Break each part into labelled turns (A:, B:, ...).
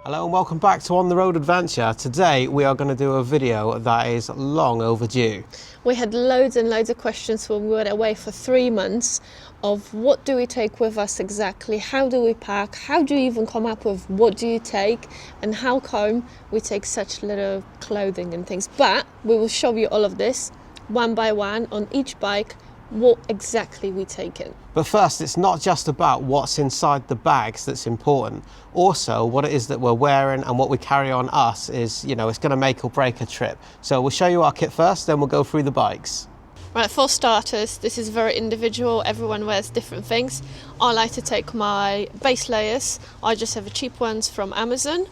A: Hello and welcome back to On The Road Adventure. Today we are going to do a video that is long overdue.
B: We had loads and loads of questions when we were away for 3 months of what do we take with us exactly, how do we pack, how do you even come up with what do you take, and how come we take such little clothing and things. But we will show you all of this one by one on each bike, what exactly we take in.
A: But first, it's not just about what's inside the bags that's important. Also, what it is that we're wearing and what we carry on us is, it's going to make or break a trip. So we'll show you our kit first, then we'll go through the bikes.
B: Right, for starters, this is very individual. Everyone wears different things. I like to take my base layers. I just have cheap ones from Amazon.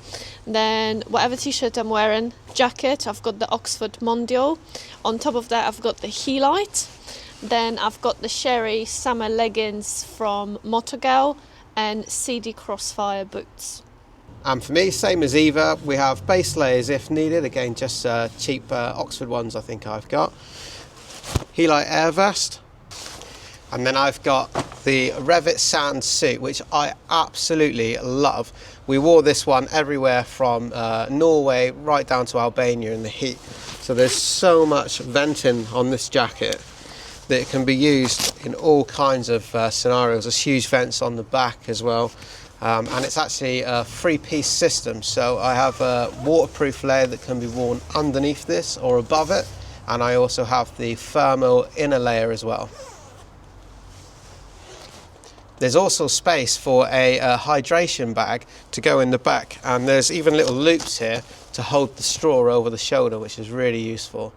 B: Then whatever t-shirt I'm wearing, jacket, I've got the Oxford Mondial. On top of that, I've got the Helite. Then I've got the Sherry summer leggings from Moto and CD Crossfire boots.
A: And for me, same as Eva, we have base layers if needed. Again, just cheap Oxford ones I think I've got. Helite air vest. And then I've got the Revit sand suit, which I absolutely love. We wore this one everywhere from Norway right down to Albania in the heat. So there's so much venting on this jacket that it can be used in all kinds of scenarios. There's huge vents on the back as well, and it's actually a 3-piece system. So I have a waterproof layer that can be worn underneath this or above it, and I also have the thermal inner layer as well. There's also space for a hydration bag to go in the back, and there's even little loops here to hold the straw over the shoulder, which is really useful.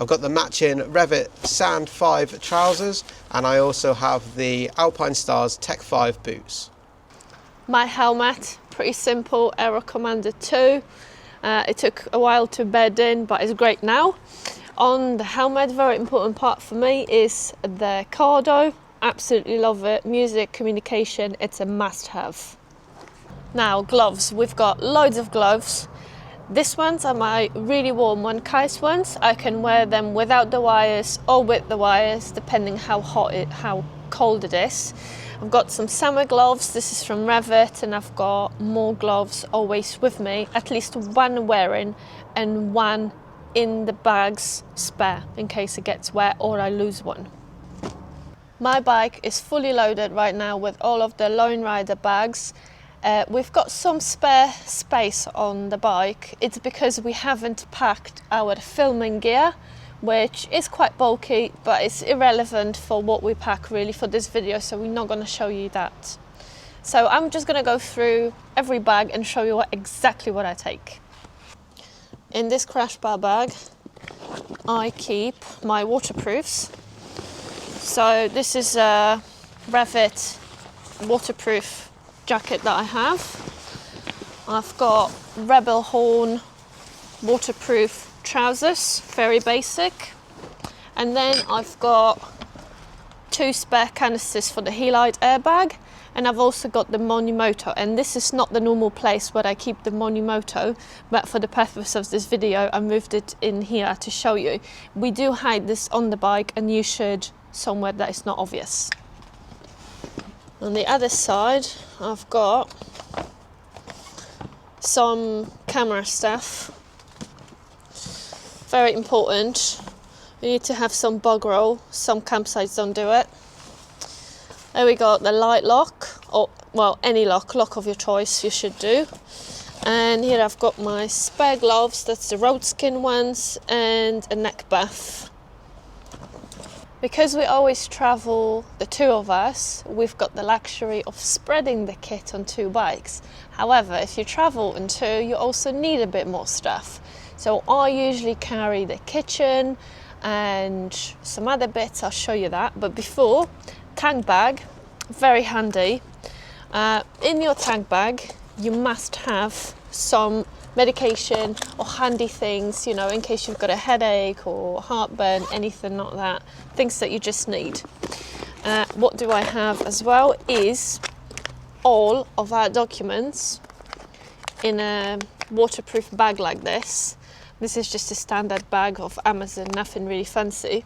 A: I've got the matching Revit Sand 5 trousers, and I also have the Alpine Stars Tech 5 boots.
B: My helmet, pretty simple, Aero Commander 2. It took a while to bed in, but it's great now. On the helmet, very important part for me is the cardo. Absolutely love it. Music, communication, it's a must-have. Now, gloves. We've got loads of gloves. These ones are my really warm one, Kai's ones. I can wear them without the wires or with the wires, depending how cold it is. I've got some summer gloves. This is from Revit, and I've got more gloves always with me, at least one wearing and one in the bags spare in case it gets wet or I lose one. My bike is fully loaded right now with all of the Lone Rider bags. We've got some spare space on the bike. It's because we haven't packed our filming gear, which is quite bulky, but it's irrelevant for what we pack really for this video, so we're not going to show you that. So I'm just going to go through every bag and show you exactly what I take. In this crash bar bag, I keep my waterproofs. So this is a Revit waterproof jacket that I have. I've got Rebel Horn waterproof trousers, very basic. And then I've got 2 spare canisters for the Helite airbag, and I've also got the Moto. And this is not the normal place where I keep the Moto, but for the purpose of this video I moved it in here to show you. We do hide this on the bike, and you should somewhere that is not obvious. On the other side, I've got some camera stuff. Very important. You need to have some bog roll. Some campsites don't do it. There we got the light lock, or well, any lock of your choice you should do. And here I've got my spare gloves, that's the road skin ones, and a neck buff. Because we always travel, the 2 of us, we've got the luxury of spreading the kit on 2 bikes. However, if you travel in 2, you also need a bit more stuff. So I usually carry the kitchen and some other bits, I'll show you that. But before, tank bag, very handy. In your tank bag, you must have some medication or handy things, in case you've got a headache or heartburn, anything like that, things that you just need. What do I have as well is all of our documents in a waterproof bag like this. This is just a standard bag of Amazon, nothing really fancy.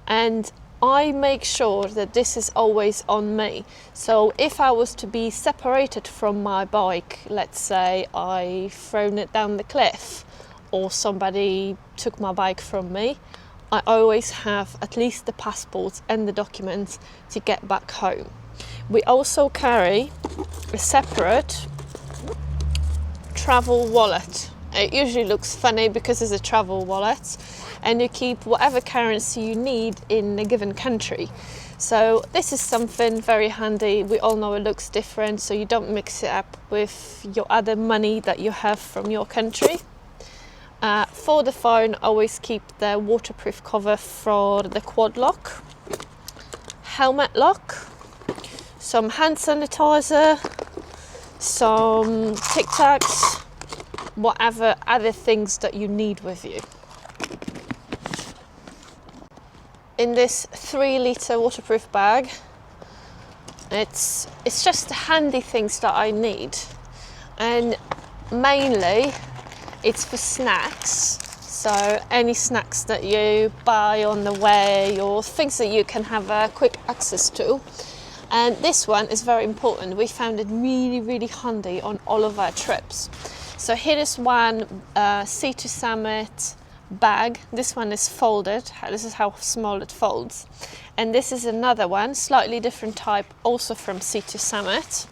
B: And I make sure that this is always on me. So if I was to be separated from my bike, let's say I thrown it down the cliff or somebody took my bike from me, I always have at least the passports and the documents to get back home. We also carry a separate travel wallet. It usually looks funny because it's a travel wallet, and you keep whatever currency you need in a given country. So this is something very handy. We all know it looks different, so you don't mix it up with your other money that you have from your country. For the phone, always keep the waterproof cover for the quad lock, helmet lock, some hand sanitizer, some Tic Tacs, whatever other things that you need with you. In this 3-litre waterproof bag, it's just the handy things that I need, and mainly it's for snacks. So any snacks that you buy on the way or things that you can have quick access to. And this one is very important. We found it really handy on all of our trips. So here is one C2 Summit bag. This one is folded. This is how small it folds. And this is another one, slightly different type, also from C2 Summit.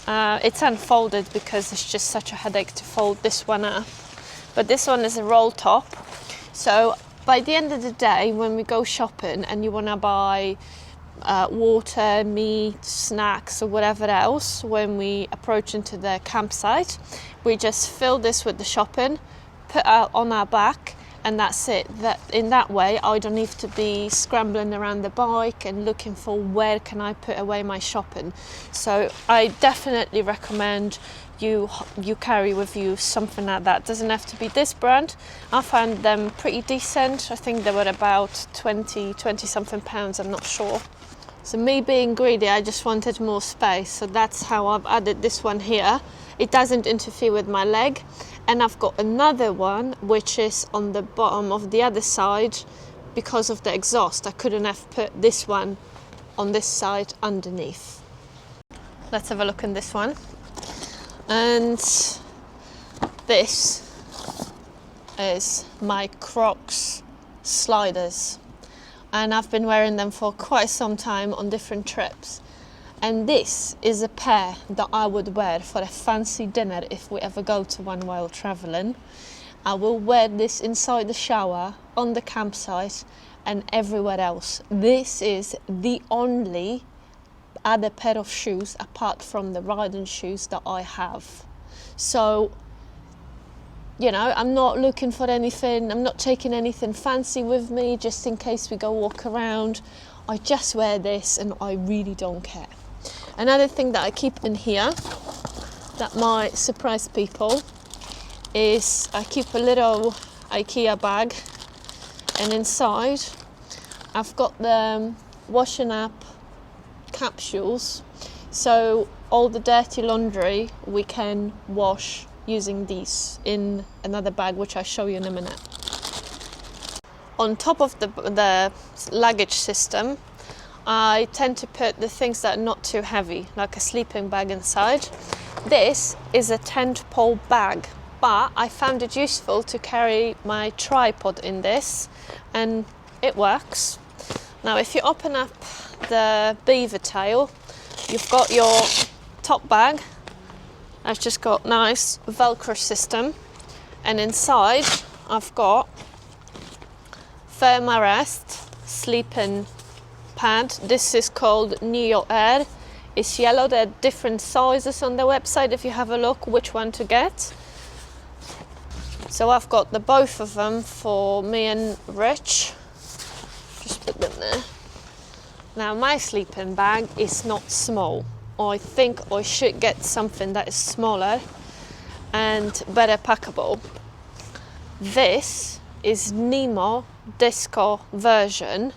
B: It's unfolded because it's just such a headache to fold this one up. But this one is a roll top. So by the end of the day, when we go shopping and you want to buy water, meat, snacks or whatever else, when we approach into the campsite, we just fill this with the shopping, put it on our back, and that's it. In that way, I don't need to be scrambling around the bike and looking for where can I put away my shopping. So I definitely recommend you carry with you something like that. Doesn't have to be this brand. I found them pretty decent. I think they were about 20 something pounds, I'm not sure. So me being greedy, I just wanted more space, so that's how I've added this one here. It doesn't interfere with my leg. And I've got another one which is on the bottom of the other side because of the exhaust. I couldn't have put this one on this side underneath. Let's have a look in this one. And this is my Crocs sliders, and I've been wearing them for quite some time on different trips. And this is a pair that I would wear for a fancy dinner if we ever go to one while traveling. I will wear this inside the shower, on the campsite and everywhere else. This is the only other pair of shoes apart from the riding shoes that I have. So, you know, I'm not looking for anything, I'm not taking anything fancy with me just in case we go walk around. I just wear this and I really don't care. Another thing that I keep in here that might surprise people is I keep a little IKEA bag, and inside I've got the washing up capsules, so all the dirty laundry we can wash using these in another bag, which I'll show you in a minute. On top of the luggage system, I tend to put the things that are not too heavy, like a sleeping bag inside. This is a tent pole bag, but I found it useful to carry my tripod in this, and it works. Now if you open up the beaver tail, you've got your top bag. I've just got nice Velcro system, and inside I've got Thermarest sleeping pad. This is called Neo Air. It's yellow. There are different sizes on the website if you have a look which one to get. So I've got the both of them for me and Rich. Just put them there. Now my sleeping bag is not small. I think I should get something that is smaller and better packable. This is Nemo Disco version,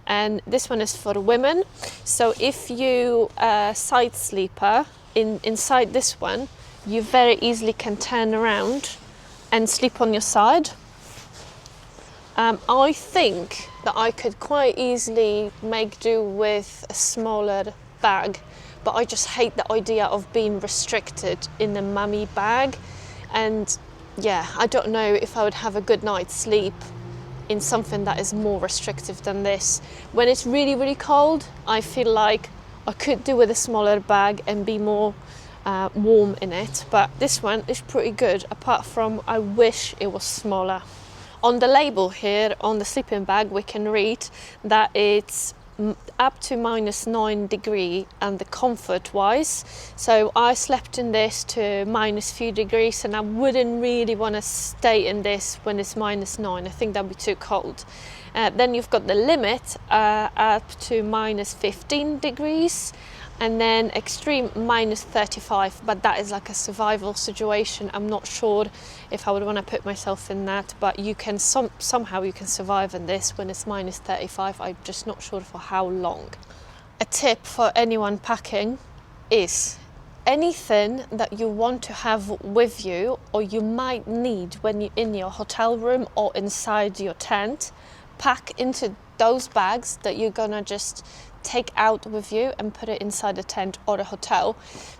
B: and this one is for women. So if you side sleeper inside this one, you very easily can turn around and sleep on your side. I think that I could quite easily make do with a smaller bag, but I just hate the idea of being restricted in a mummy bag. And yeah, I don't know if I would have a good night's sleep in something that is more restrictive than this. When it's really, really cold, I feel like I could do with a smaller bag and be more warm in it, but this one is pretty good, apart from I wish it was smaller. On the label here on the sleeping bag we can read that it's up to -9 degrees and the comfort wise, so I slept in this to minus few degrees, and I wouldn't really want to stay in this when it's -9. I think that'd be too cold. Then you've got the limit up to -15 degrees, and then extreme -35, but that is like a survival situation. I'm not sure if I would want to put myself in that, but you can somehow you can survive in this when it's -35. I'm just not sure for how long. A tip for anyone packing is anything that you want to have with you or you might need when you're in your hotel room or inside your tent, pack into those bags that you're gonna just take out with you and put it inside a tent or a hotel,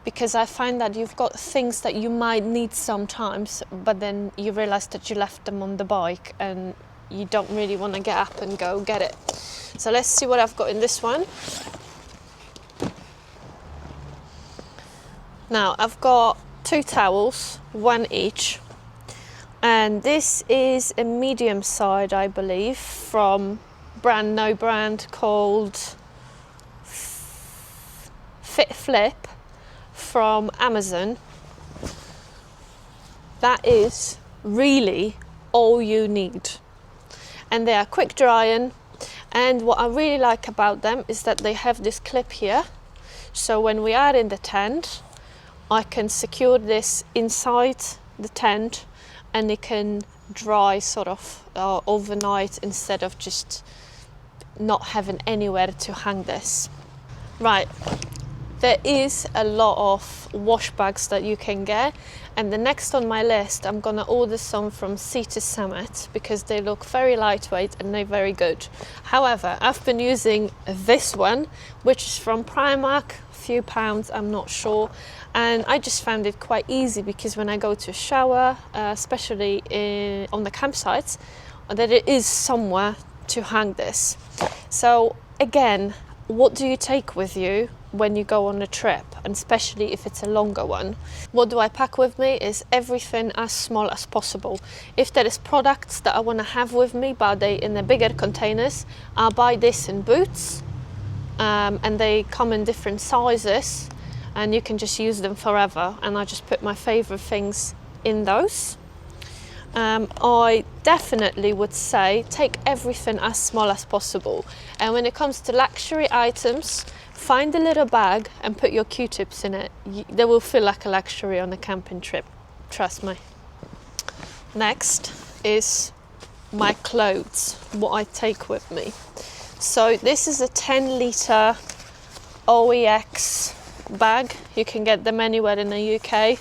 B: because I find that you've got things that you might need sometimes, but then you realize that you left them on the bike and you don't really want to get up and go get it. So let's see what I've got in this one. Now I've got 2 towels, 1 each, and this is a medium side, I believe, from no brand called Fit Flip from Amazon. That is really all you need, and they are quick drying, and what I really like about them is that they have this clip here, so when we are in the tent I can secure this inside the tent and it can dry sort of overnight instead of just not having anywhere to hang this. Right, there is a lot of wash bags that you can get, and the next on my list I'm gonna order some from Sea to Summit because they look very lightweight and they're very good. However, I've been using this one, which is from Primark, a few pounds, I'm not sure, and I just found it quite easy because when I go to shower, especially on the campsites, that it is somewhere to hang this. So again, what do you take with you when you go on a trip, and especially if it's a longer one? What do I pack with me is everything as small as possible. If there is products that I want to have with me but they in the bigger containers, I'll buy this in boots, and they come in different sizes and you can just use them forever, and I just put my favorite things in those. I definitely would say take everything as small as possible, and when it comes to luxury items, find a little bag and put your Q-tips in it. They will feel like a luxury on a camping trip, trust me. Next is my clothes, what I take with me. So this is a 10-litre OEX bag. You can get them anywhere in the UK,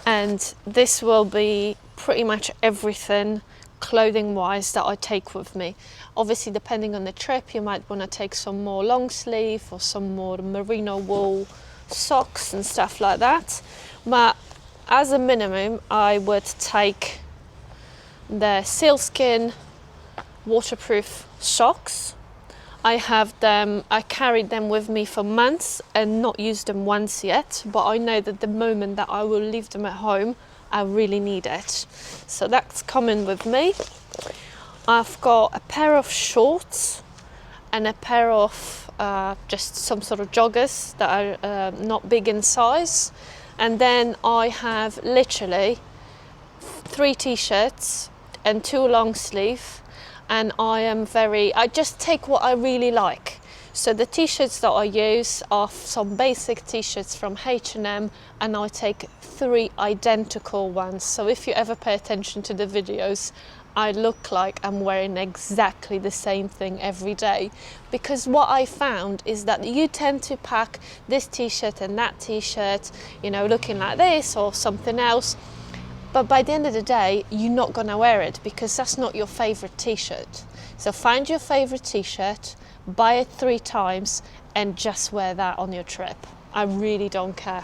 B: and this will be pretty much everything clothing wise that I take with me. Obviously, depending on the trip, you might want to take some more long sleeve or some more merino wool socks and stuff like that, but as a minimum I would take the sealskin waterproof socks. I have them, I carried them with me for months and not used them once yet, but I know that the moment that I will leave them at home I really need it, so that's coming with me. I've got a pair of shorts and a pair of just some sort of joggers that are not big in size, and then I have literally 3 t-shirts and 2 long sleeve, and I just take what I really like. So the t-shirts that I use are some basic t-shirts from H&M, and I take 3 identical ones. So if you ever pay attention to the videos, I look like I'm wearing exactly the same thing every day, because what I found is that you tend to pack this t-shirt and that t-shirt, you know, looking like this or something else, but by the end of the day you're not gonna wear it because that's not your favorite t-shirt. So find your favorite t-shirt, buy it 3 times and just wear that on your trip. I really don't care.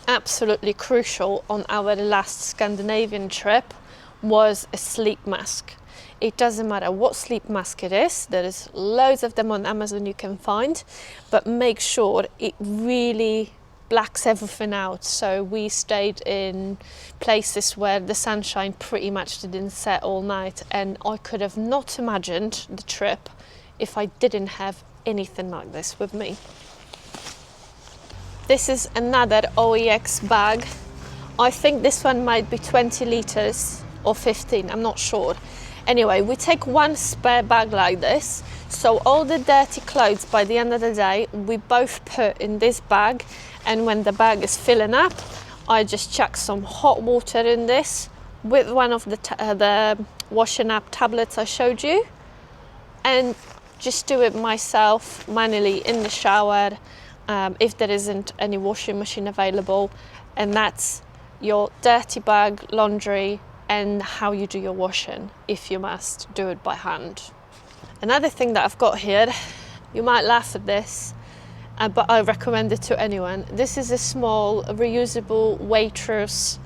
B: Absolutely crucial on our last Scandinavian trip was a sleep mask. It doesn't matter what sleep mask it is, there is loads of them on Amazon you can find, but make sure it really blacks everything out. So we stayed in places where the sunshine pretty much didn't set all night, and I could have not imagined the trip if I didn't have anything like this with me. This is another OEX bag. I think this one might be 20 litres or 15, I'm not sure. Anyway, we take one spare bag like this, so all the dirty clothes by the end of the day we both put in this bag, and when the bag is filling up I just chuck some hot water in this with one of the washing up tablets I showed you, and just do it myself manually in the shower if there isn't any washing machine available. And that's your dirty bag, laundry, and how you do your washing if you must do it by hand. Another thing that I've got here, you might laugh at this, but I recommend it to anyone. This is a small reusable waitress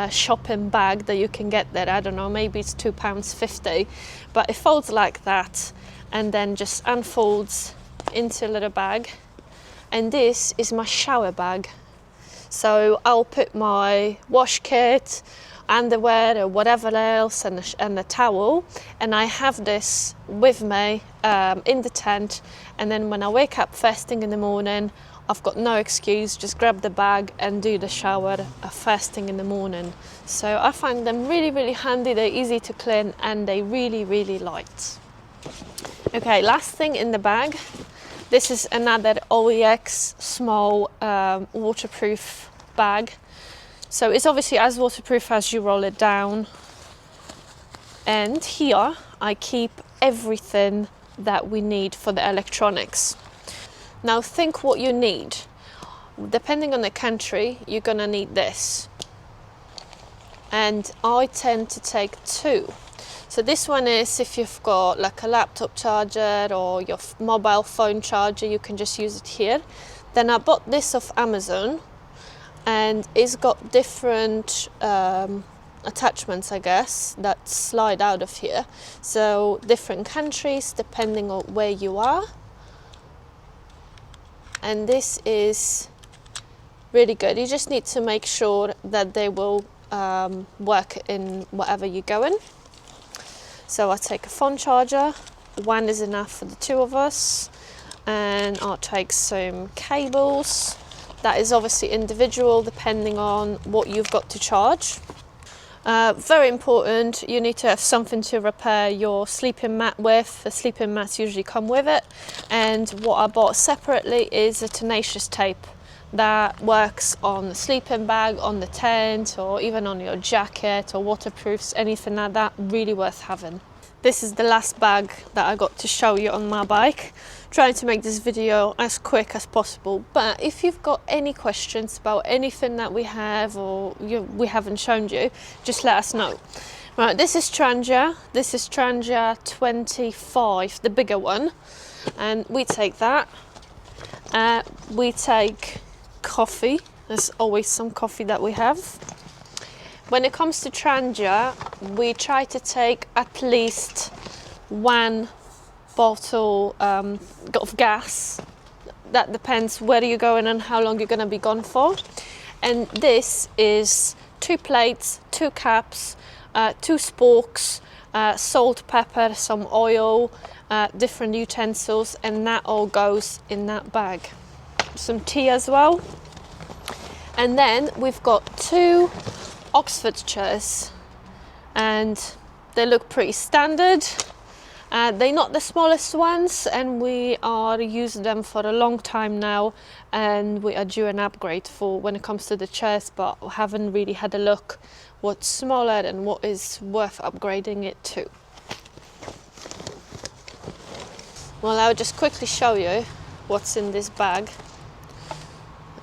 B: shopping bag that you can get there. I don't know, maybe it's £2.50, but it folds like that and then just unfolds into a little bag. And this is my shower bag. So I'll put my wash kit, underwear or whatever else and the towel, and I have this with me in the tent, and then when I wake up first thing in the morning I've got no excuse, just grab the bag and do the shower first thing in the morning. So I find them really handy, they're easy to clean and they really light. Okay, last thing in the bag, this is another OEX small waterproof bag. So it's obviously as waterproof as you roll it down. And here I keep everything that we need for the electronics. Now think what you need. Depending on the country, you're gonna need this. And I tend to take 2. So this one is if you've got like a laptop charger or your mobile phone charger, you can just use it here. Then I bought this off Amazon, and it's got different attachments, I guess, that slide out of here. So different countries depending on where you are. And this is really good. You just need to make sure that they will work in whatever you're going. So I take a phone charger, one is enough for the 2 of us, and I'll take some cables. That is obviously individual depending on what you've got to charge. Very important, you need to have something to repair your sleeping mat with. The sleeping mats usually come with it. And what I bought separately is a tenacious tape that works on the sleeping bag, on the tent, or even on your jacket or waterproofs, anything like that, really worth having. This is the last bag that I got to show you on my bike. Trying to make this video as quick as possible, but if you've got any questions about anything that we have or we haven't shown you, just let us know. Right, this is Trangia. This is Trangia 25, the bigger one, and we take that. We take coffee. There's always some coffee that we have. When it comes to Trangia, we try to take at least 1 bottle of gas. That depends where you're going and how long you're going to be gone for. And this is 2 plates, 2 cups, 2 sporks, salt, pepper, some oil, different utensils, and that all goes in that bag. Some tea as well. And then we've got 2 Oxford chairs, and they look pretty standard. They're not the smallest ones, and we are using them for a long time now, and we are due an upgrade for when it comes to the chairs, but we haven't really had a look what's smaller and what is worth upgrading it to. Well, I'll just quickly show you what's in this bag.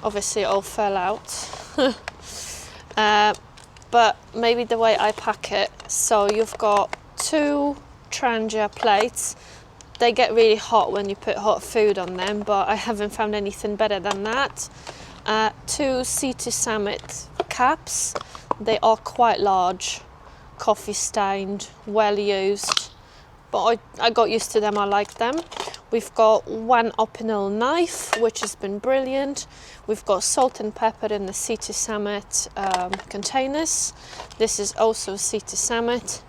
B: Obviously it all fell out. But maybe the way I pack it. So you've got 2 Trangia plates. They get really hot when you put hot food on them, but I haven't found anything better than that. 2 C2 Summit caps. They are quite large, coffee stained, well used, but I got used to them, I like them. We've got 1 opinel knife, which has been brilliant. We've got salt and pepper in the C2 Summit containers. This is also C2 Summit,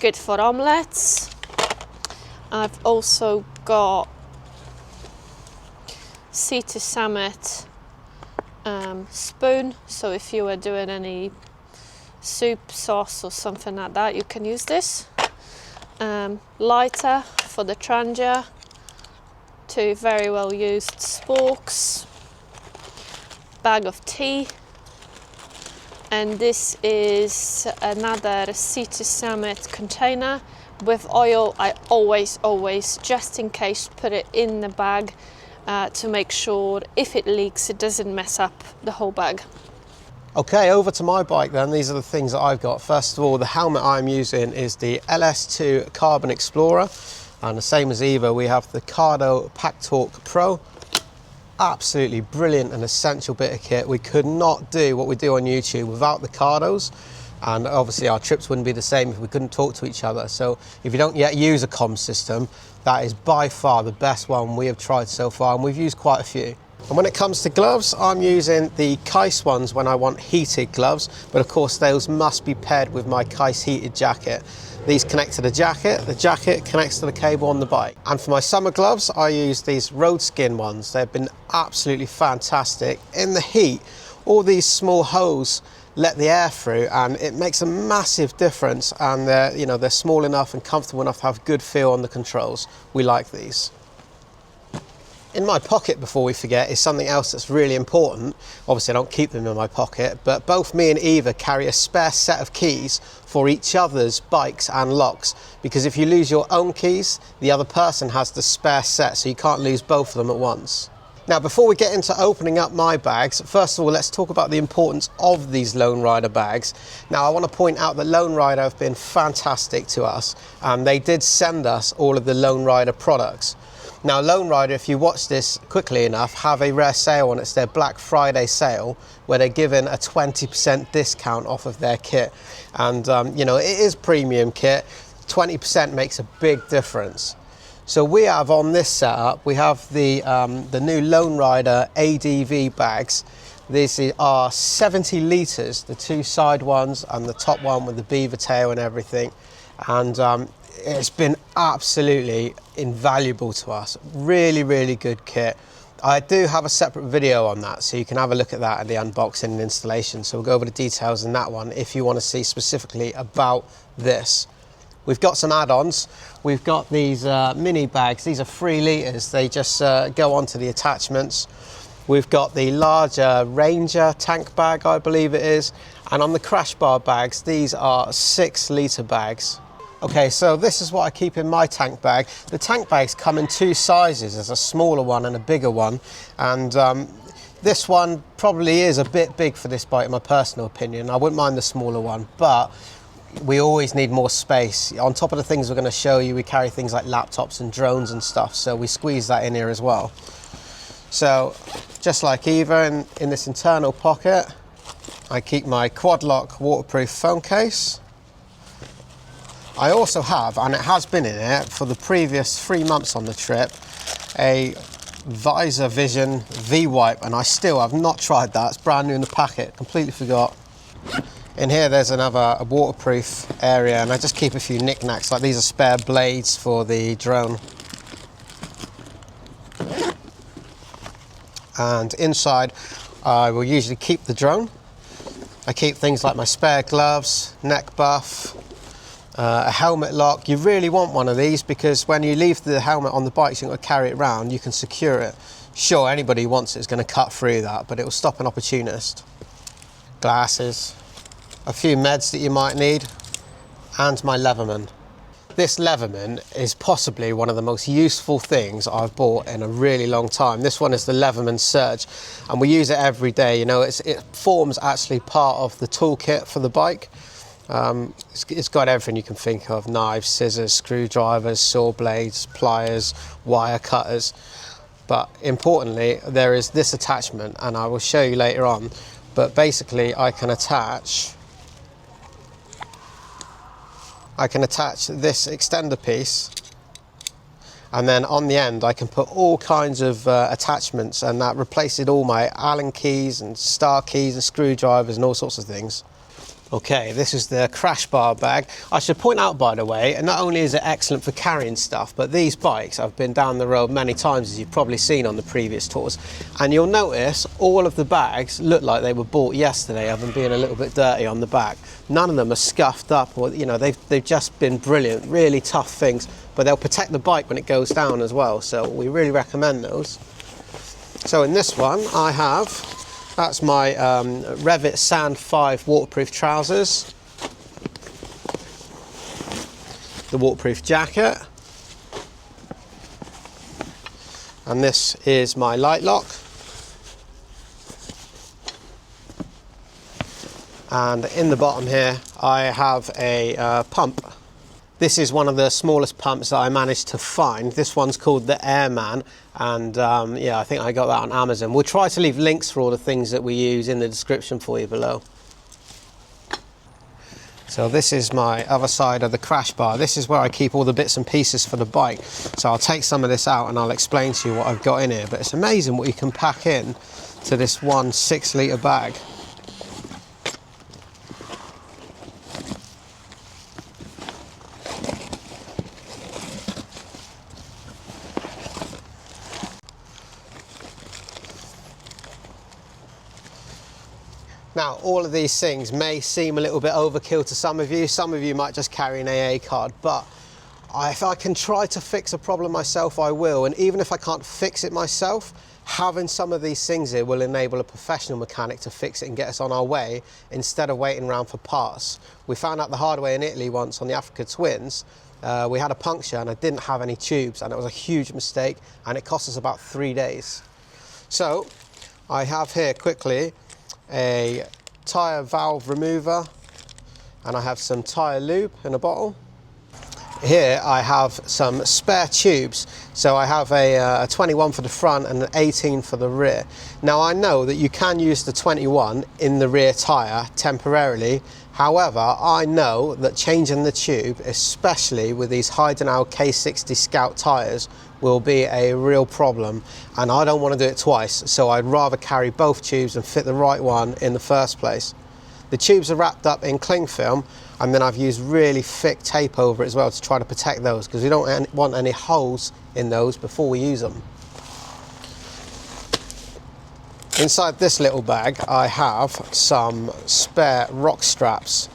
B: good for omelettes. I've also got C2 Summit spoon, so if you were doing any soup, sauce or something like that, you can use this. Lighter for the Trangia, 2 very well used sporks, bag of tea, and this is another C2 Summit container with oil. I always, just in case, put it in the bag to make sure if it leaks it doesn't mess up the whole bag.
A: Okay, over to my bike then. These are the things that I've got. First of all, the helmet I'm using is the LS2 Carbon Explorer, and the same as Eva, we have the Cardo Pack Torque Pro. Absolutely brilliant and essential bit of kit. We could not do what we do on YouTube without the Cardos, and obviously our trips wouldn't be the same if we couldn't talk to each other. So if you don't yet use a comm system, that is by far the best one we have tried so far, and we've used quite a few. And when it comes to gloves, I'm using the Kais ones when I want heated gloves, but of course those must be paired with my Kais heated jacket. These connect to the jacket connects to the cable on the bike. And for my summer gloves, I use these road skin ones. They've been absolutely fantastic. In the heat, all these small holes let the air through, and it makes a massive difference, and they're small enough and comfortable enough to have good feel on the controls. We like these. In my pocket, before we forget, is something else that's really important. Obviously I don't keep them in my pocket, but both me and Eva carry a spare set of keys for each other's bikes and locks, because if you lose your own keys, the other person has the spare set, so you can't lose both of them at once. Now, before we get into opening up my bags, first of all, let's talk about the importance of these Lone Rider bags. Now, I want to point out that Lone Rider have been fantastic to us, and they did send us all of the Lone Rider products. Now, Lone Rider, if you watch this quickly enough, have a rare sale on. It's their Black Friday sale, where they're giving a 20% discount off of their kit. And, it is premium kit. 20% makes a big difference. So we have on this setup, we have the new Lone Rider ADV bags. These are 70 litres, the 2 side ones and the top one with the beaver tail and everything. And it's been absolutely invaluable to us. Really, really good kit. I do have a separate video on that, so you can have a look at that at the unboxing and installation. So we'll go over the details in that one if you want to see specifically about this. We've got some add-ons. We've got these mini bags. These are 3 litres. They just go onto the attachments. We've got the larger Ranger tank bag, I believe it is. And on the crash bar bags, these are 6 litre bags. Okay, so this is what I keep in my tank bag. The tank bags come in 2 sizes. There's a smaller one and a bigger one. And this one probably is a bit big for this bike, in my personal opinion. I wouldn't mind the smaller one, but we always need more space. On top of the things we're going to show you, we carry things like laptops and drones and stuff, so we squeeze that in here as well. So, just like Eva, in this internal pocket, I keep my quad lock waterproof phone case. I also have, and it has been in it for the previous 3 months on the trip, a Visor Vision V-Wipe, and I still have not tried that. It's brand new in the packet, completely forgot. In here there's a waterproof area, and I just keep a few knickknacks, like these are spare blades for the drone. And inside I will usually keep the drone. I keep things like my spare gloves, neck buff, a helmet lock. You really want one of these, because when you leave the helmet on the bike, so you're going to carry it around, you can secure it. Sure, anybody who wants it is going to cut through that, but it will stop an opportunist. Glasses, a few meds that you might need, and my Leatherman. This Leatherman is possibly one of the most useful things I've bought in a really long time. This one is the Leatherman Surge, and we use it every day. You know, it forms actually part of the toolkit for the bike. It's got everything you can think of: knives, scissors, screwdrivers, saw blades, pliers, wire cutters. But importantly, there is this attachment, and I will show you later on. But basically, I can attach this extender piece, and then on the end I can put all kinds of attachments, and that replaces all my Allen keys and star keys and screwdrivers and all sorts of things. Okay, this is the crash bar bag. I should point out, by the way, and not only is it excellent for carrying stuff, but these bikes, I've been down the road many times, as you've probably seen on the previous tours, and you'll notice all of the bags look like they were bought yesterday, other than being a little bit dirty on the back. None of them are scuffed up, or they've just been brilliant, really tough things, but they'll protect the bike when it goes down as well, so we really recommend those. So in this one I have, that's my Revit Sand 5 waterproof trousers, the waterproof jacket, and this is my light lock, and in the bottom here I have a pump. This is one of the smallest pumps that I managed to find. This one's called the Airman, and yeah, I think I got that on Amazon. We'll try to leave links for all the things that we use in the description for you below. So this is my other side of the crash bar. This is where I keep all the bits and pieces for the bike. So I'll take some of this out and I'll explain to you what I've got in here. But it's amazing what you can pack in to this one 6-litre bag. Now, all of these things may seem a little bit overkill to some of you. Some of you might just carry an AA card, but if I can try to fix a problem myself, I will. And even if I can't fix it myself, having some of these things here will enable a professional mechanic to fix it and get us on our way instead of waiting around for parts. We found out the hard way in Italy once on the Africa Twins. We had a puncture and I didn't have any tubes, and it was a huge mistake, and it cost us about 3 days. So I have here quickly a tyre valve remover, and I have some tyre lube in a bottle. Here I have some spare tubes. So I have a 21 for the front and an 18 for the rear. Now I know that you can use the 21 in the rear tyre temporarily. However, I know that changing the tube, especially with these Heidenau K60 Scout tyres, will be a real problem, and I don't want to do it twice, so I'd rather carry both tubes and fit the right one in the first place. The tubes are wrapped up in cling film, and then I've used really thick tape over it as well to try to protect those, because we don't want any holes in those before we use them. Inside this little bag I have some spare rock straps.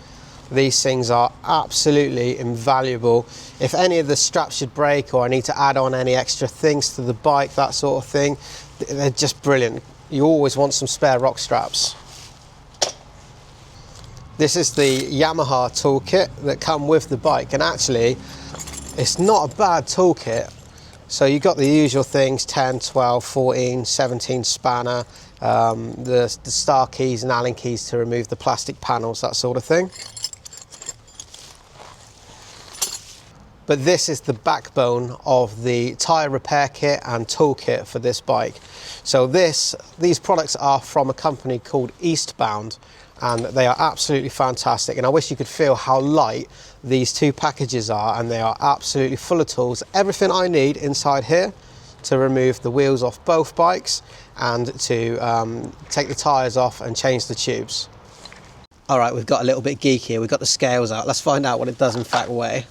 A: These things are absolutely invaluable. If any of the straps should break, or I need to add on any extra things to the bike, that sort of thing, they're just brilliant. You always want some spare rock straps. This is the Yamaha toolkit that come with the bike, and actually it's not a bad toolkit. So you've got the usual things: 10, 12, 14, 17 spanner, the star keys and Allen keys to remove the plastic panels, that sort of thing. But this is the backbone of the tyre repair kit and toolkit for this bike. So these products are from a company called Eastbound, and they are absolutely fantastic. And I wish you could feel how light these two packages are, and they are absolutely full of tools. Everything I need inside here to remove the wheels off both bikes and to take the tyres off and change the tubes. All right, we've got a little bit geeky here. We've got the scales out. Let's find out what it does in fact weigh.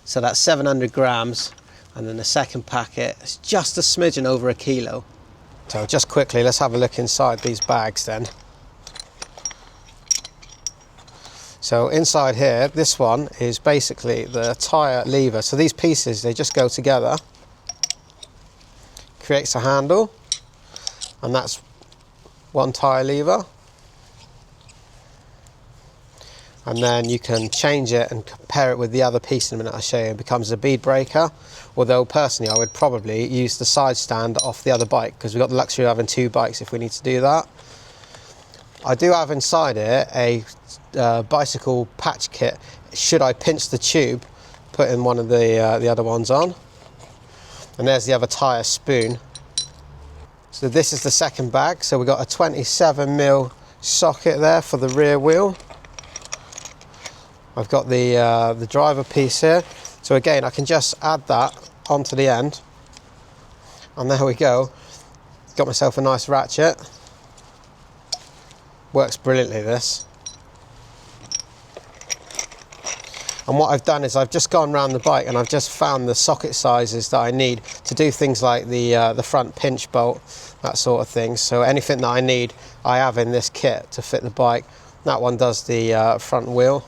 A: So that's 700 grams, and then the second packet is just a smidgen over a kilo. So just quickly, let's have a look inside these bags then. So inside here, this one is basically the tyre lever. So these pieces, they just go together, creates a handle, and that's one tyre lever. And then you can change it and compare it with the other piece in a minute. I'll show you. It becomes a bead breaker, although personally I would probably use the side stand off the other bike, because we've got the luxury of having two bikes if we need to do that. I do have inside here a bicycle patch kit. Should I pinch the tube, putting one of the other ones on. And there's the other tyre spoon. So this is the second bag. So we've got a 27mm socket there for the rear wheel. I've got the driver piece here. So again, I can just add that onto the end. And there we go. Got myself a nice ratchet. Works brilliantly, this. And what I've done is I've just gone around the bike and I've just found the socket sizes that I need to do things like the front pinch bolt, that sort of thing. So anything that I need, I have in this kit to fit the bike. That one does the front wheel.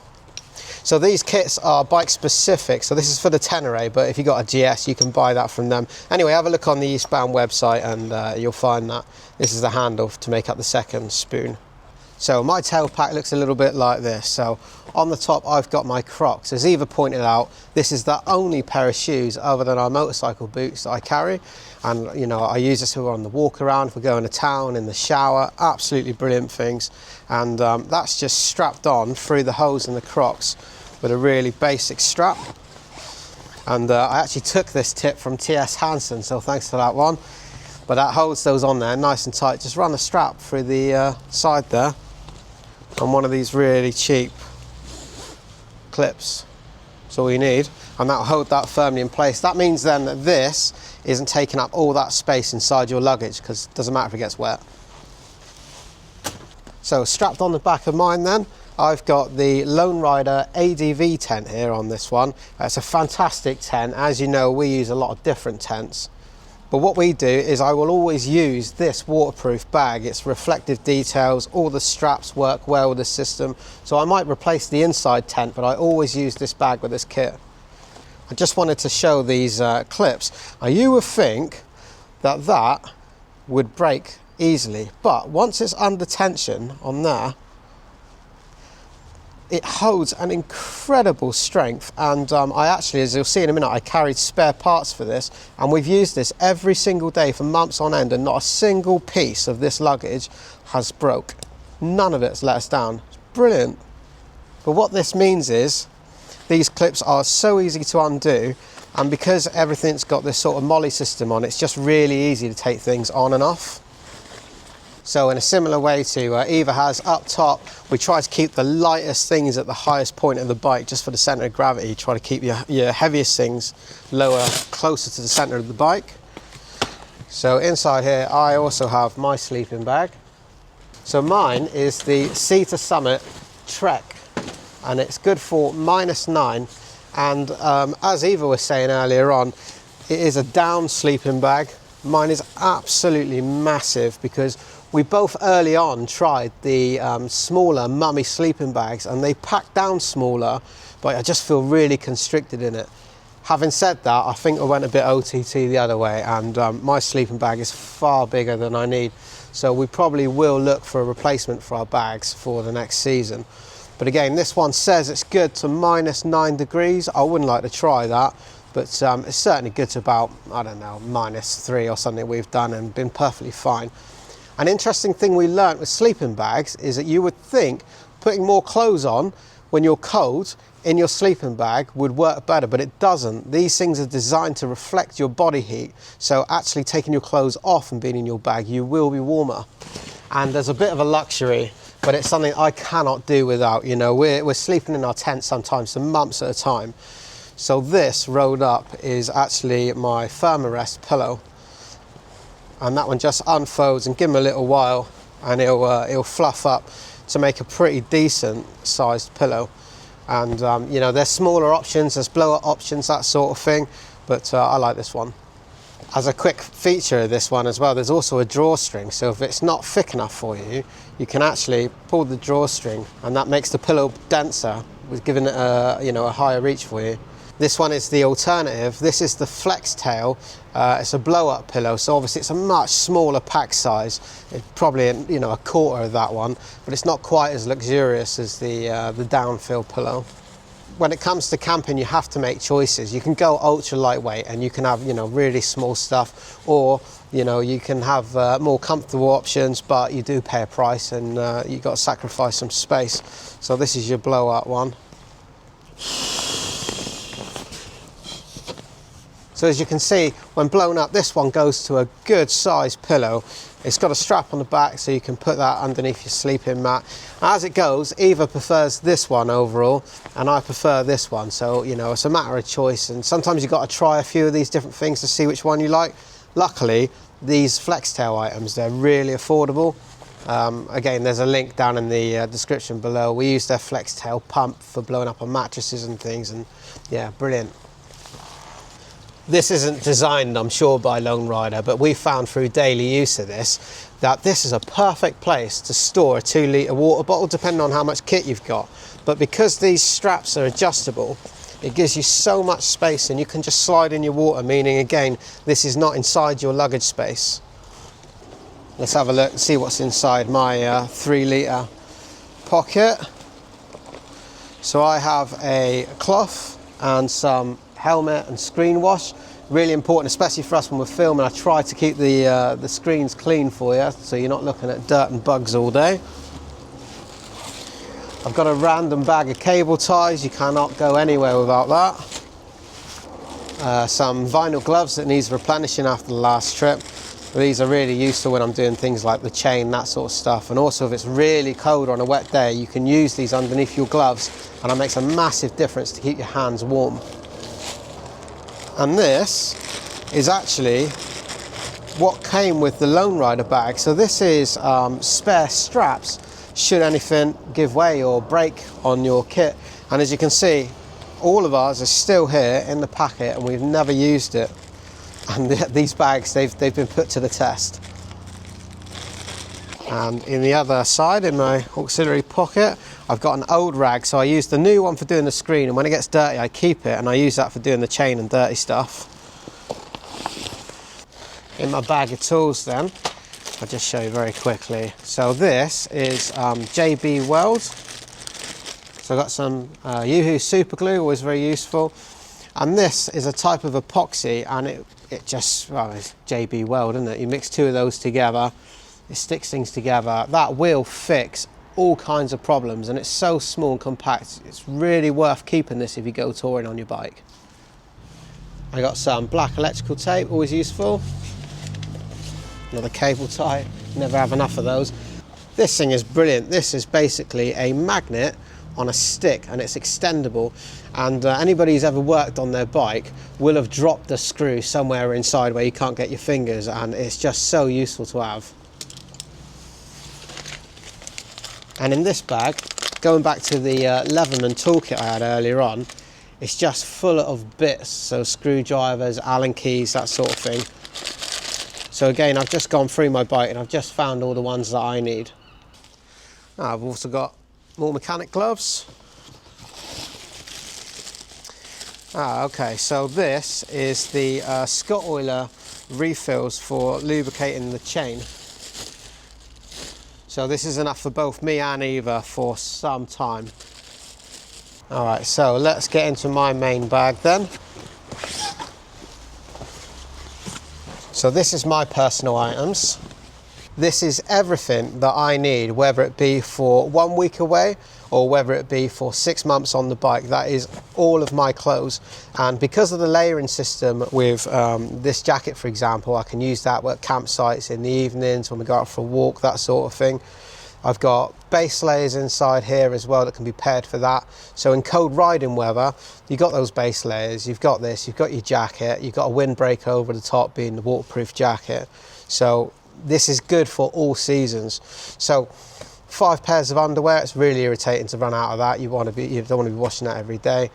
A: So these kits are bike specific. So this is for the Tenere, but if you've got a GS, you can buy that from them. Anyway, have a look on the Eastbound website and you'll find that this is the handle to make up the second spoon. So my tail pack looks a little bit like this. So on the top I've got my Crocs. As Eva pointed out, this is the only pair of shoes other than our motorcycle boots that I carry. And you know, I use this on the walk around, if we're going to town, in the shower, absolutely brilliant things. And that's just strapped on through the hose in the Crocs with a really basic strap. And I actually took this tip from TS Hansen, so thanks for that one. But that holds those on there nice and tight. Just run a strap through the side there on one of these really cheap clips. That's all you need, and that'll hold that firmly in place. That means then that this isn't taking up all that space inside your luggage, because it doesn't matter if it gets wet. So strapped on the back of mine then, I've got the Lone Rider ADV tent here on this one. It's a fantastic tent. As you know, we use a lot of different tents. But what we do is I will always use this waterproof bag. It's reflective details, all the straps work well with the system. So I might replace the inside tent, but I always use this bag with this kit. I just wanted to show these clips. Now you would think that that would break easily, but once it's under tension on there, it holds an incredible strength. And I actually, as you'll see in a minute, I carried spare parts for this, and we've used this every single day for months on end, and not a single piece of this luggage has broke. None of it's let us down. It's brilliant. But what this means is these clips are so easy to undo, and because everything's got this sort of molly system on, it's just really easy to take things on and off. So in a similar way to Eva has, up top we try to keep the lightest things at the highest point of the bike, just for the centre of gravity. Try to keep your heaviest things lower, closer to the centre of the bike. So inside here I also have my sleeping bag. So mine is the Sea to Summit Trek, and it's good for -9. And as Eva was saying earlier on, it is a down sleeping bag. Mine is absolutely massive, because we both early on tried the smaller mummy sleeping bags, and they pack down smaller, but I just feel really constricted in it. Having said that, I think I went a bit OTT the other way, and my sleeping bag is far bigger than I need. So we probably will look for a replacement for our bags for the next season. But again, this one says it's good to -9 degrees. I wouldn't like to try that, but it's certainly good to about, I don't know, -3 or something we've done, and been perfectly fine. An interesting thing we learnt with sleeping bags is that you would think putting more clothes on when you're cold in your sleeping bag would work better, but it doesn't. These things are designed to reflect your body heat, so actually taking your clothes off and being in your bag, you will be warmer. And there's a bit of a luxury, but it's something I cannot do without. You know, we're sleeping in our tent sometimes for months at a time. So this rolled up is actually my Thermarest pillow. And that one just unfolds, and give them a little while and it'll fluff up to make a pretty decent sized pillow. And you know, there's smaller options, there's blower options, that sort of thing, but I like this one. As a quick feature of this one as well, there's also a drawstring, so if it's not thick enough for you, you can actually pull the drawstring, and that makes the pillow denser, with giving it a, you know, a higher reach for you. This one is the alternative. This is the Flex Tail. It's a blow-up pillow, so obviously it's a much smaller pack size. It's probably, you know, a quarter of that one, but it's not quite as luxurious as the downfill pillow. When it comes to camping, you have to make choices. You can go ultra lightweight, and you can have, you know, really small stuff, or You know, you can have more comfortable options, but you do pay a price, and you've got to sacrifice some space. So this is your blowout one. So as you can see, when blown up, this one goes to a good sized pillow. It's got a strap on the back, so you can put that underneath your sleeping mat. As it goes, Eva prefers this one overall, and I prefer this one. So, you know, it's a matter of choice, and sometimes you've got to try a few of these different things to see which one you like. Luckily, these flex tail items, they're really affordable. Again, there's a link down in the description below. We use their flex tail pump for blowing up on mattresses and things, and yeah, brilliant. This isn't designed, I'm sure, by Lone Rider, but we found through daily use of this that this is a perfect place to store a 2 litre water bottle, depending on how much kit you've got. But because these straps are adjustable, it gives you so much space, and you can just slide in your water, meaning, again, this is not inside your luggage space. Let's have a look and see what's inside my 3 litre pocket. So I have a cloth and some helmet and screen wash. Really important, especially for us when we're filming. I try to keep the screens clean for you, so you're not looking at dirt and bugs all day. I've got a random bag of cable ties. You cannot go anywhere without that. Some vinyl gloves that needs replenishing after the last trip. These are really useful when I'm doing things like the chain, that sort of stuff. And also, if it's really cold on a wet day, you can use these underneath your gloves, and it makes a massive difference to keep your hands warm. And this is actually what came with the Lone Rider bag. So this is spare straps should anything give way or break on your kit. And as you can see, all of ours are still here in the packet, and we've never used it. And these bags, they've been put to the test. And in the other side, in my auxiliary pocket, I've got an old rag. So I use the new one for doing the screen, and when it gets dirty, I keep it, and I use that for doing the chain and dirty stuff. In my bag of tools then, I'll just show you very quickly. So this is JB Weld. So I've got some Yoo-Hoo super glue, always very useful. And this is a type of epoxy, and it just, well, it's JB Weld, isn't it? You mix 2 of those together, it sticks things together. That will fix all kinds of problems, and it's so small and compact. It's really worth keeping this if you go touring on your bike. I got some black electrical tape, always useful. Another cable tie, never have enough of those. This thing is brilliant. This is basically a magnet on a stick, and it's extendable, and anybody who's ever worked on their bike will have dropped the screw somewhere inside where you can't get your fingers, and it's just so useful to have. And in this bag, going back to the Leatherman toolkit I had earlier on, it's just full of bits, so screwdrivers, Allen keys, that sort of thing. So again, I've just gone through my bike and I've just found all the ones that I need. Now, I've also got more mechanic gloves. Okay, so this is the Scott Oiler refills for lubricating the chain. So this is enough for both me and Eva for some time. Alright, so let's get into my main bag then. So this is my personal items. This is everything that I need, whether it be for 1 week away or whether it be for 6 months on the bike. That is all of my clothes. And because of the layering system with this jacket, for example, I can use that at campsites in the evenings when we go out for a walk, that sort of thing. I've got base layers inside here as well that can be paired for that. So in cold riding weather, you've got those base layers, you've got this, you've got your jacket, you've got a windbreaker over the top being the waterproof jacket. So this is good for all seasons. So 5 pairs of underwear, it's really irritating to run out of that. You don't want to be washing that every day.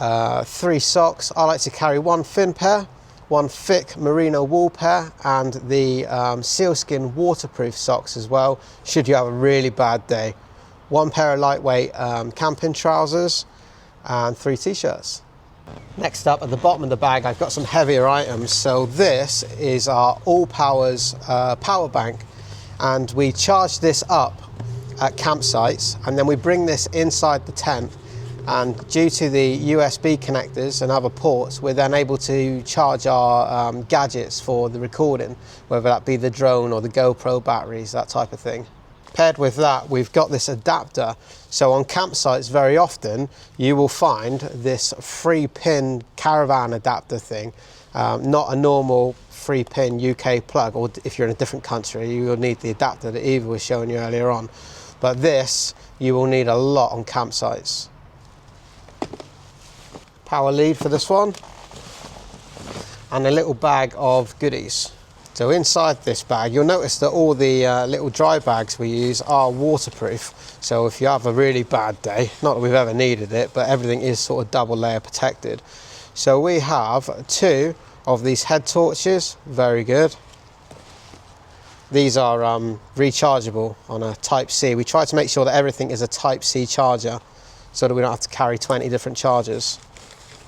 A: 3 socks. I like to carry 1 thin pair, 1 thick merino wool pair, and the sealskin waterproof socks as well, should you have a really bad day. 1 pair of lightweight camping trousers, and 3 t-shirts. Next up, at the bottom of the bag, I've got some heavier items. So this is our Allpowers power bank, and we charge this up at campsites, and then we bring this inside the tent, and due to the USB connectors and other ports, we're then able to charge our gadgets for the recording, whether that be the drone or the GoPro batteries, that type of thing. Paired with that, we've got this adapter. So on campsites, very often you will find this 3-pin caravan adapter thing, not a normal 3-pin UK plug, or if you're in a different country you will need the adapter that Eva was showing you earlier on, but this you will need a lot on campsites. Power lead for this one, and a little bag of goodies. So inside this bag, you'll notice that all the little dry bags we use are waterproof. So if you have a really bad day, not that we've ever needed it, but everything is sort of double layer protected. So we have 2 of these head torches, very good. These are rechargeable on a Type-C. We try to make sure that everything is a Type-C charger so that we don't have to carry 20 different chargers.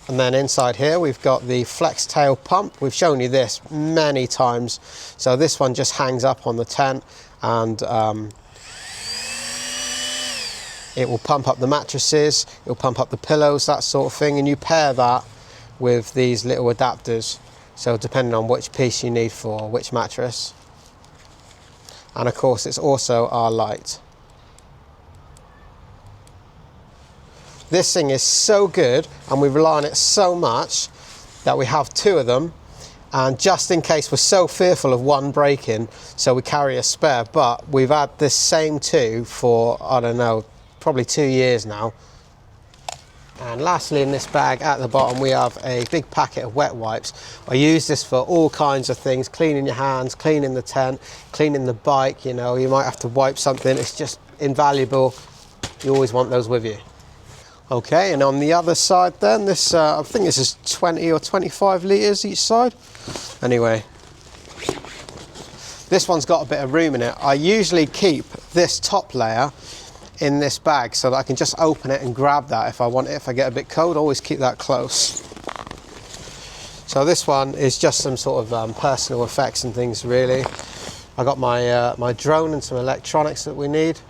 A: And then inside here we've got the flex tail pump. We've shown you this many times. So this one just hangs up on the tent, and it will pump up the mattresses, it will pump up the pillows, that sort of thing, and you pair that with these little adapters. So depending on which piece you need for which mattress. And of course it's also our light. This thing is so good, and we rely on it so much that we have 2 of them, and just in case we're so fearful of one breaking, so we carry a spare. But we've had this same 2 for, I don't know, probably 2 years now. And lastly, in this bag at the bottom we have a big packet of wet wipes. I use this for all kinds of things: cleaning your hands, cleaning the tent, cleaning the bike. You know, you might have to wipe something, it's just invaluable. You always want those with you. Okay, and on the other side then, this I think this is 20 or 25 litres each side. Anyway, this one's got a bit of room in it. I usually keep this top layer in this bag so that I can just open it and grab that if I want it. If I get a bit cold, I always keep that close. So this one is just some sort of personal effects and things really. I got my my drone and some electronics that we need.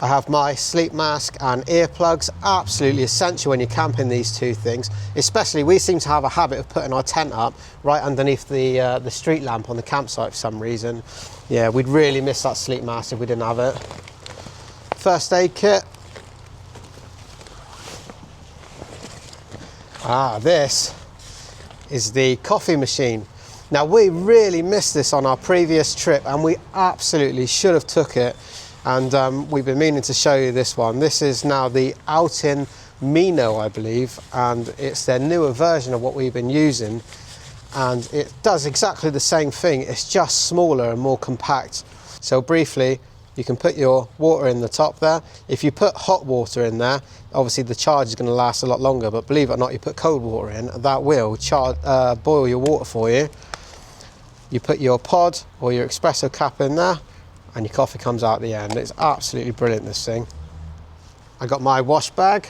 A: I have my sleep mask and earplugs, absolutely essential when you're camping, these 2 things. Especially, we seem to have a habit of putting our tent up right underneath the street lamp on the campsite for some reason. Yeah, we'd really miss that sleep mask if we didn't have it. First aid kit. This is the coffee machine. Now, we really missed this on our previous trip, and we absolutely should have took it. And we've been meaning to show you this one. This is now the Outin Mino, I believe, and it's their newer version of what we've been using. And it does exactly the same thing, it's just smaller and more compact. So briefly, you can put your water in the top there. If you put hot water in there, obviously the charge is going to last a lot longer, but believe it or not, you put cold water in, that will boil your water for you. You put your pod or your espresso cap in there, and your coffee comes out the end. It's absolutely brilliant, this thing. I got my wash bag,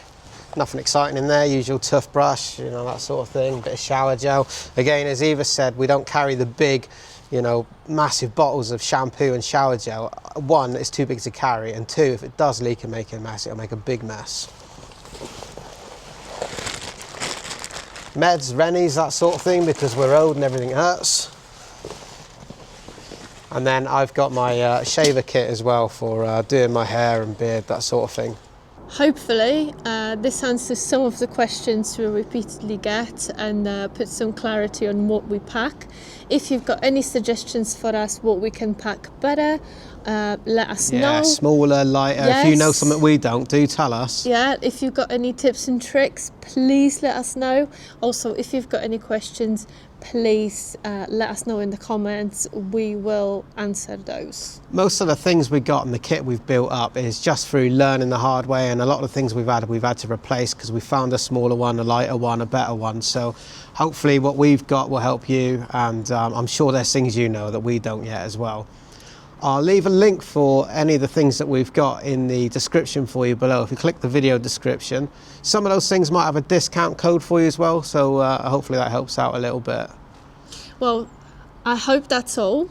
A: nothing exciting in there, usual toothbrush, you know, that sort of thing, bit of shower gel. Again, as Eva said, we don't carry the big, you know, massive bottles of shampoo and shower gel. 1, it's too big to carry, and 2, if it does leak and make a mess, it'll make a big mess. Meds, Rennies, that sort of thing, because we're old and everything hurts. And then I've got my shaver kit as well for doing my hair and beard, that sort of thing.
B: Hopefully this answers some of the questions we repeatedly get and puts some clarity on what we pack. If you've got any suggestions for us what we can pack better, let us know.
A: Yeah, smaller, lighter.
B: Yes.
A: If you know something we don't, do tell us.
B: Yeah, if you've got any tips and tricks, please let us know. Also, if you've got any questions, please let us know in the comments. We will answer those.
A: Most of the things we got in the kit we've built up is just through learning the hard way, and a lot of the things we've had to replace because we found a smaller one, a lighter one, a better one. So hopefully what we've got will help you, and I'm sure there's things you know that we don't yet as well. I'll leave a link for any of the things that we've got in the description for you below. If you click the video description, some of those things might have a discount code for you as well, so hopefully that helps out a little bit.
B: Well, I hope that's all.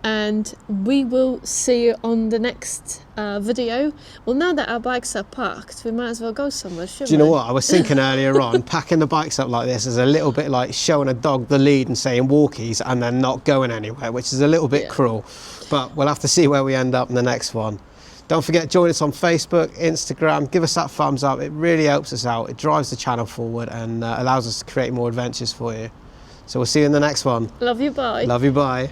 B: and we will see you on the next video. Well, now that our bikes are parked, we might as well go somewhere, shouldn't we?
A: Do you know what? I was thinking earlier on, packing the bikes up like this is a little bit like showing a dog the lead and saying walkies and then not going anywhere, which is a little bit cruel. But we'll have to see where we end up in the next one. Don't forget, join us on Facebook, Instagram, give us that thumbs up. It really helps us out. It drives the channel forward and allows us to create more adventures for you. So we'll see you in the next one.
B: Love you, bye.
A: Love you, bye.